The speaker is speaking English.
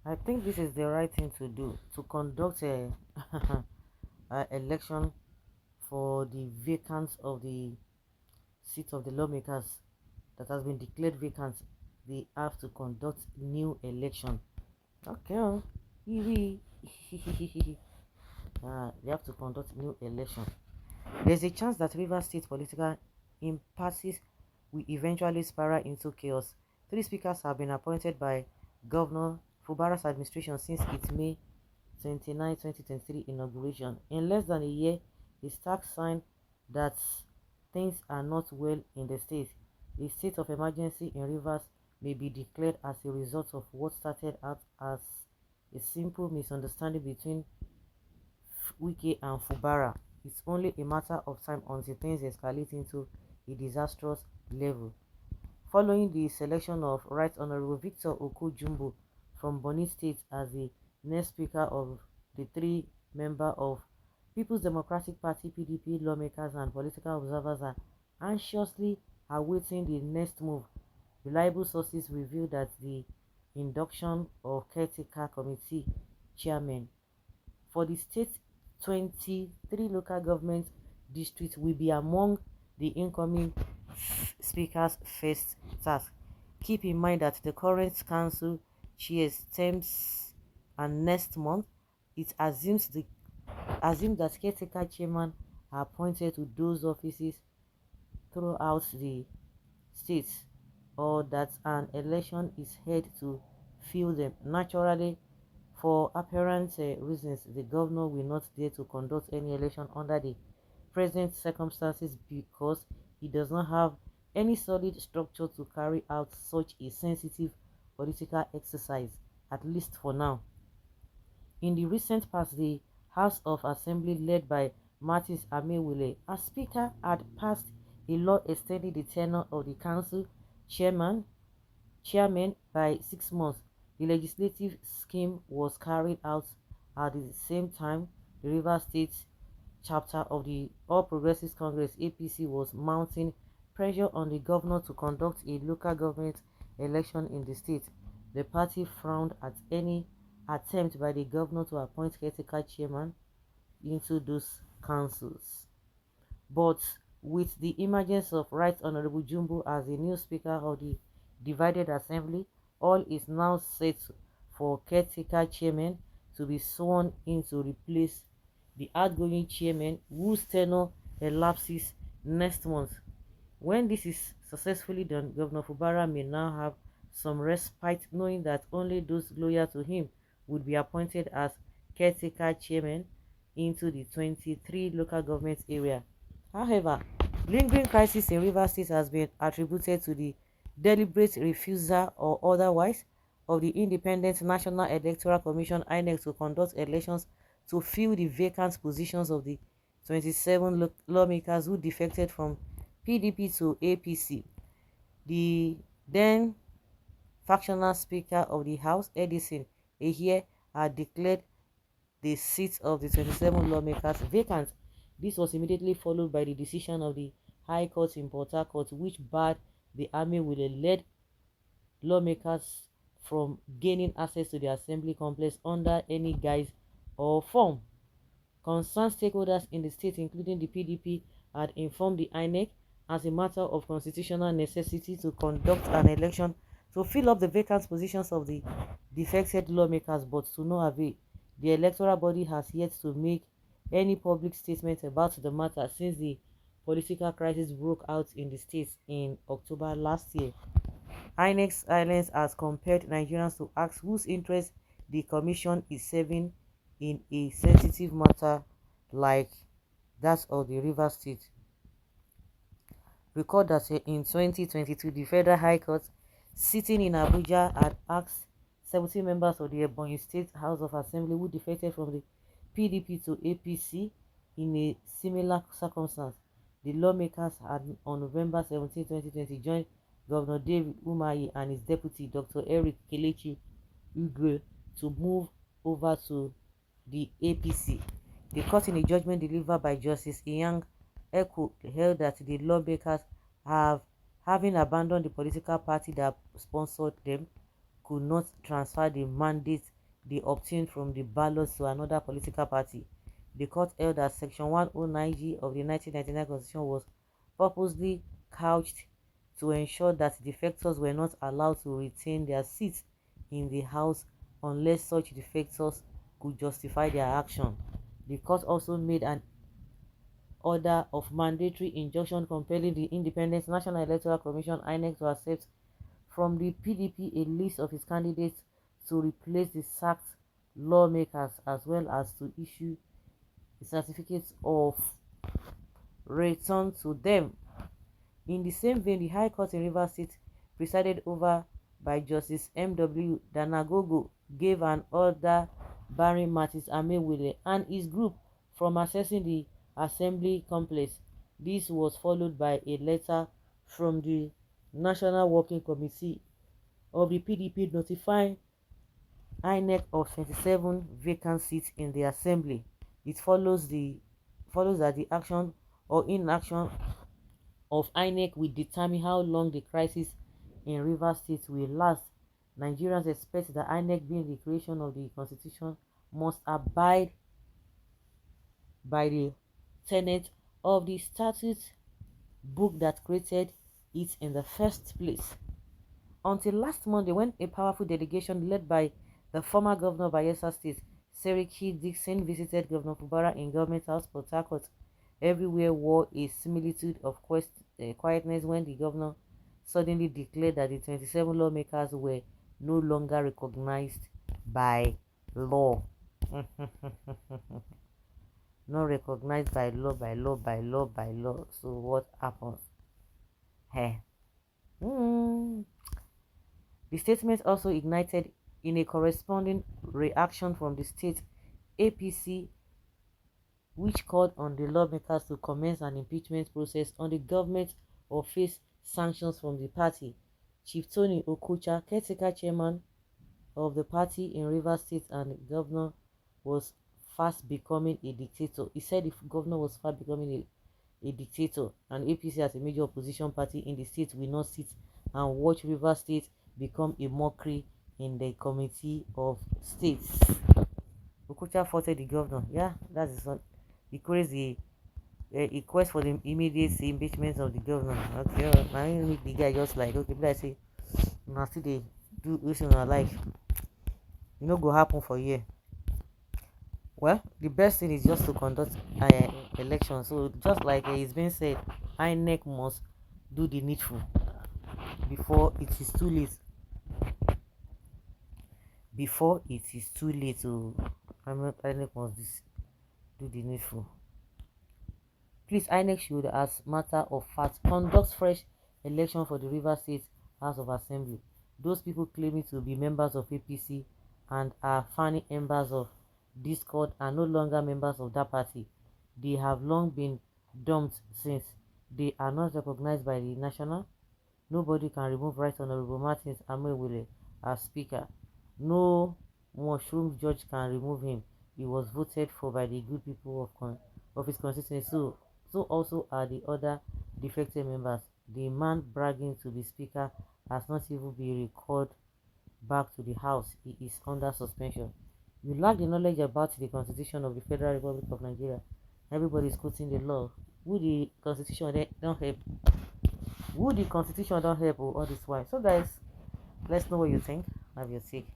I think this is the right thing to do, to conduct a election for the vacant of the seat of the lawmakers that has been declared vacant. They have to conduct new election. Okay, oh. They have to conduct new election. There's a chance that Rivers State political impasses will eventually spiral into chaos. Three speakers have been appointed by Governor Fubara's administration since its May 29, 2023 inauguration. In less than a year, a stark sign that things are not well in the state. A state of emergency in Rivers may be declared as a result of what started out as a simple misunderstanding between Wike and Fubara. It's only a matter of time until things escalate into a disastrous level. Following the selection of Right Honorable Victor Oko-Jumbo from Bonny State as the next speaker of the three-member of People's Democratic Party (PDP) lawmakers and political observers are anxiously awaiting the next move. Reliable sources reveal that the induction of caretaker committee chairmen for the state's 23 local government districts will be among the incoming speaker's first task. Keep in mind that the current council chairs terms and next month it assumed that caretaker chairmen are appointed to those offices throughout the state, or that an election is held to fill them. Naturally, for apparent reasons, the governor will not dare to conduct any election under the present circumstances because he does not have any solid structure to carry out such a sensitive political exercise, at least for now. In the recent past, the House of Assembly, led by Martins Amewule as Speaker, had passed a law extending the tenure of the council chairman by 6 months. The legislative scheme was carried out at the same time the Rivers State chapter of the All Progressives Congress (APC) was mounting pressure on the governor to conduct a local government election in the state. The party frowned at any attempt by the governor to appoint caretaker chairman into those councils. But with the emergence of Right Honorable Jumbo as the new speaker of the divided assembly, all is now set for caretaker chairman to be sworn in to replace the outgoing chairman whose tenure elapses next month. When this is successfully done, Governor Fubara may now have some respite, knowing that only those loyal to him would be appointed as caretaker chairman into the 23 local government area. However, lingering crisis in Rivers State has been attributed to the deliberate refusal or otherwise of the Independent National Electoral Commission (INEC) to conduct elections to fill the vacant positions of the 27 lawmakers who defected from PDP to APC. The then factional Speaker of the House, Edison Ehie, had declared the seats of the 27 lawmakers vacant. This was immediately followed by the decision of the High Court in Port Harcourt, which barred the Amewule-led lawmakers from gaining access to the assembly complex under any guise or form. Concerned stakeholders in the state, including the PDP, had informed the INEC as a matter of constitutional necessity to conduct an election to fill up the vacant positions of the defected lawmakers, but to no avail. The electoral body has yet to make any public statement about the matter since the political crisis broke out in the state in October last year. INEC's silence has compelled Nigerians to ask whose interest the commission is serving in a sensitive matter like that of the Rivers State. Recall that in 2022, the Federal High Court, sitting in Abuja, had asked 70 members of the Ebonyi State House of Assembly who defected from the PDP to APC in a similar circumstance. The lawmakers had on November 17, 2020 joined Governor David Umahi and his deputy Dr. Eric Kelechi Ugwe to move over to the APC. The court, in a judgment delivered by Justice Inyang Eku, held that the lawmakers, having abandoned the political party that sponsored them, could not transfer the mandate they obtained from the ballots to another political party. The court held that Section 109G of the 1999 Constitution was purposely couched to ensure that defectors were not allowed to retain their seats in the House unless such defectors could justify their action. The court also made an order of mandatory injunction compelling the Independent National Electoral Commission (INEC) to accept from the PDP a list of its candidates to replace the sacked lawmakers, as well as to issue certificates of return to them. In the same vein, the High Court in Rivers State, presided over by Justice M.W. Danagogo, gave an order barring Martins Amewile and his group from accessing the Assembly complex. This was followed by a letter from the National Working Committee of the PDP notifying INEC of 27 vacant seats in the Assembly. It follows that the action or inaction of INEC will determine how long the crisis in Rivers State will last. Nigerians expect that INEC, being the creation of the constitution, must abide by the tenet of the statute book that created it in the first place. Until last Monday, when a powerful delegation led by the former governor of Bayelsa State, Seriki Dixon, visited Governor Fubara in Government House, Port Harcourt, everywhere wore a similitude of quietness when the governor suddenly declared that the 27 lawmakers were no longer recognized by law. Not recognized by law. So what happens? Hey. The statement also ignited in a corresponding reaction from the state APC, which called on the lawmakers to commence an impeachment process on the government or face sanctions from the party. Chief Tony Okocha, caretaker chairman of the party in Rivers State and governor, was fast becoming a dictator. He said if governor was fast becoming a dictator, and APC as a major opposition party in the state will not sit and watch Rivers State become a mockery in the Committee of States. Okocha faulted the governor. Yeah, that is what he calls the request for the immediate impeachment of the governor. Okay, I make the guy just like, okay, but I say, now still they do this in our life. You know, go happen for a year. Well, the best thing is just to conduct election. So just like it's been said, INEC must do the needful before it is too late. Before it is too late to INEC must do the needful. Please, INEC should, as matter of fact, conduct fresh election for the Rivers State House of Assembly. Those people claiming to be members of APC and are fanning members of Discord are no longer members of that party. They have long been dumped since they are not recognized by the national. Nobody can remove Right Honorable Martins Amewile as Speaker. No mushroom judge can remove him. He was voted for by the good people of his constituency. So also are the other defected members. The man bragging to be Speaker has not even been recalled back to the House. He is under suspension. You lack the knowledge about the Constitution of the Federal Republic of Nigeria. Everybody is quoting the law. Who the Constitution don't help? Who the Constitution don't help all this while? So guys, let's know what you think. Have your take.